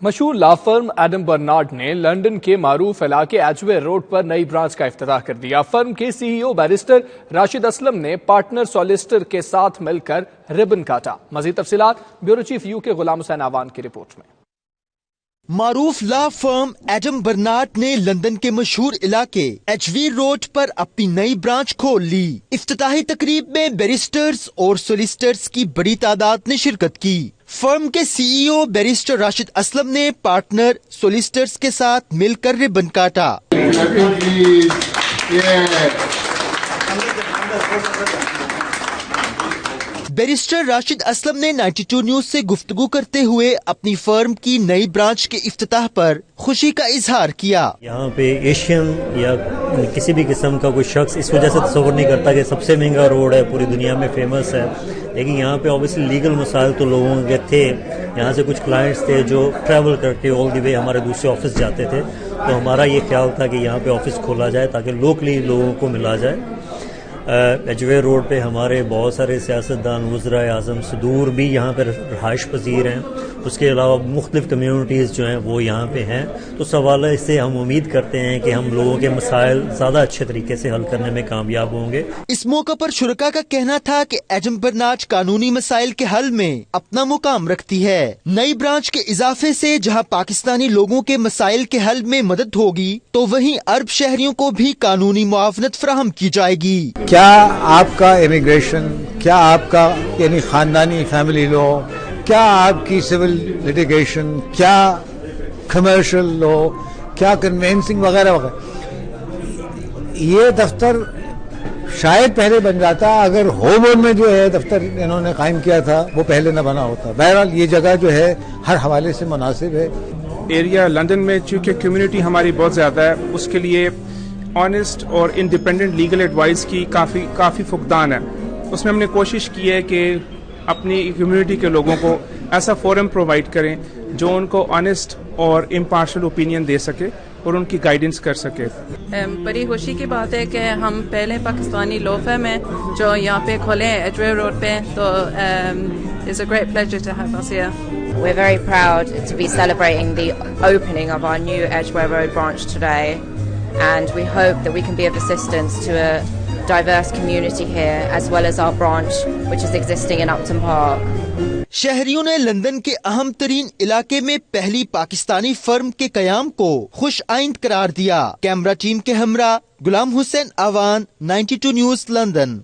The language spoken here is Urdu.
مشہور لا فرم ایڈم برنارڈ نے لندن کے معروف علاقے ایجوے روڈ پر نئی برانچ کا افتتاح کر دیا۔ فرم کے سی ای او بیرسٹر راشد اسلم نے پارٹنر سولیسٹر کے ساتھ مل کر ربن کاٹا۔ مزید تفصیلات بیورو چیف یو کے غلام حسین آوان کی رپورٹ میں۔ معروف لا فرم ایڈم برنارڈ نے لندن کے مشہور علاقے ایجوے روڈ پر اپنی نئی برانچ کھول لی۔ افتتاحی تقریب میں بیرسٹرز اور سولیسٹرز کی بڑی تعداد نے شرکت کی۔ فرم کے سی ای او بیرسٹر راشد اسلم نے پارٹنر سولیسٹرز کے ساتھ مل کر ربن کاٹا۔ بیرسٹر راشد اسلم نے 92 نیوز سے گفتگو کرتے ہوئے اپنی فرم کی نئی برانچ کے افتتاح پر خوشی کا اظہار کیا۔ یہاں پہ ایشین یا کسی بھی قسم کا کوئی شخص اس وجہ سے تصور نہیں کرتا کہ سب سے مہنگا روڈ ہے، پوری دنیا میں فیمس ہے، لیکن یہاں پہ اوبیسلی لیگل مسائل تو لوگوں کے تھے۔ یہاں سے کچھ کلائنٹس تھے جو ٹریول کر کے آل دی وے ہمارے دوسرے آفس جاتے تھے، تو ہمارا یہ خیال تھا کہ یہاں پہ آفس کھولا جائے تاکہ لوکلی لوگوں کو ملا جائے۔ ایجوے روڈ پہ ہمارے بہت سارے سیاستدان، وزرائے اعظم صدور بھی یہاں پہ رہائش پذیر ہیں، اس کے علاوہ مختلف کمیونٹیز جو ہیں وہ یہاں پہ ہیں، تو اس حوالے سے ہم امید کرتے ہیں کہ ہم لوگوں کے مسائل زیادہ اچھے طریقے سے حل کرنے میں کامیاب ہوں گے۔ اس موقع پر شرکاء کا کہنا تھا کہ ایڈم برنارڈ قانونی مسائل کے حل میں اپنا مقام رکھتی ہے۔ نئی برانچ کے اضافے سے جہاں پاکستانی لوگوں کے مسائل کے حل میں مدد ہوگی تو وہیں عرب شہریوں کو بھی قانونی معاونت فراہم کی جائے گی۔ کیا آپ کا امیگریشن، کیا آپ کا یعنی خاندانی فیملی لا، کیا آپ کی سول لیٹیگیشن، کیا کمرشل لا، کیا کنوینسنگ وغیرہ وغیرہ، یہ دفتر شاید پہلے بن جاتا اگر ہوبورن میں جو ہے دفتر انہوں نے قائم کیا تھا وہ پہلے نہ بنا ہوتا۔ بہرحال یہ جگہ جو ہے ہر حوالے سے مناسب ہے۔ ایریا لندن میں چونکہ کمیونٹی ہماری بہت زیادہ ہے، اس کے لیے آنیسٹ اور انڈیپینڈنٹ لیگل ایڈوائس کی کافی فقدان ہے۔ اس میں ہم نے کوشش کی ہے کہ اپنی کمیونٹی کے لوگوں کو ایسا فورم پرووائڈ کریں جو ان کو آنیسٹ اور امپارشل اوپینین دے سکے اور ان کی گائیڈنس کر سکے۔ بڑی خوشی کی بات ہے کہ ہم پہلے پاکستانی لا فرم ہیں جو یہاں پہ کھولے ہیں ایجوے روڈ پہ، تو it's a great pleasure to have us here. We're very proud to be celebrating the opening of our new Edgware Road branch today, and we hope that we can be of assistance to a diverse community here as well as our branch which is existing in Upton Park. شہریوں نے لندن کے اہم ترین علاقے میں پہلی پاکستانی فرم کے قیام کو خوش آئند قرار دیا۔ کیمرہ ٹیم کے ہمراہ غلام حسین آوان، 92 نیوز، لندن۔